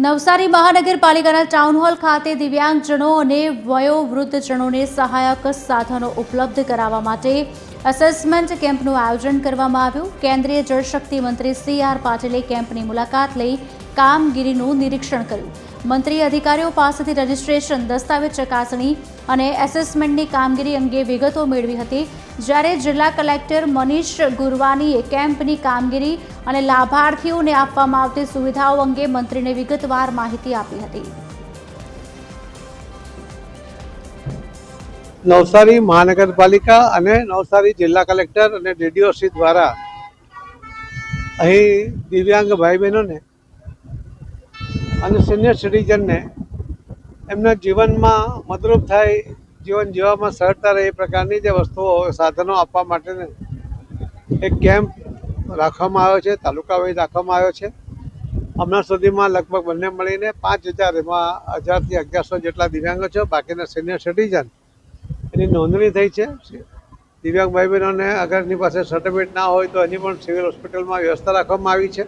નવસારી મહાનગરપાલિકાના town hall ખાતે દિવ્યાંગજનો અને વયોવૃદ્ધજનોને સહાયક સાધનો ઉપલબ્ધ કરાવવા માટે એસેસમેન્ટ કેમ્પનું આયોજન કરવામાં આવ્યું। કેન્દ્રીય જળશક્તિ મંત્રી સી.આર. પાટીલે કેમ્પની મુલાકાત લઈ કામગીરીનું નિરીક્ષણ કર્યું। મંત્રીએ અધિકારીઓ પાસેથી રજીસ્ટ્રેશન, દસ્તાવેજ ચકાસણી અને એસેસમેન્ટની કામગીરી અંગે વિગતો મેળવી હતી, જ્યારે જિલ્લા કલેક્ટર મનીષ ગુરવાનીએ કેમ્પની કામગીરી અને લાભાર્થીઓને આપવામાં આવતી સુવિધાઓ અંગે મંત્રીને વિગતવાર માહિતી આપી હતી। નવસારી મહાનગરપાલિકા અને નવસારી જિલ્લા કલેક્ટર અને ડીડીઓસી દ્વારા અહીં દિવ્યાંગ ભાઈ બહેનોને અને સિનિયર સિટીઝનને એમના જીવનમાં મદદરૂપ થાય, જીવન જીવવામાં સરળતા રહે એ પ્રકારની જે વસ્તુઓ, સાધનો આપવા માટેને એક કેમ્પ રાખવામાં આવ્યો છે, તાલુકા વાઇઝ રાખવામાં આવ્યો છે। હમણાં સુધીમાં લગભગ બંને મળીને 5,000, એમાં 1,000થી 1,100 જેટલા દિવ્યાંગો છે, બાકીના સિનિયર સિટીઝન એની નોંધણી થઈ છે। દિવ્યાંગ ભાઈ બહેનોને અગર એની પાસે સર્ટિફિકેટ ના હોય તો એની પણ સિવિલ હોસ્પિટલમાં વ્યવસ્થા રાખવામાં આવી છે।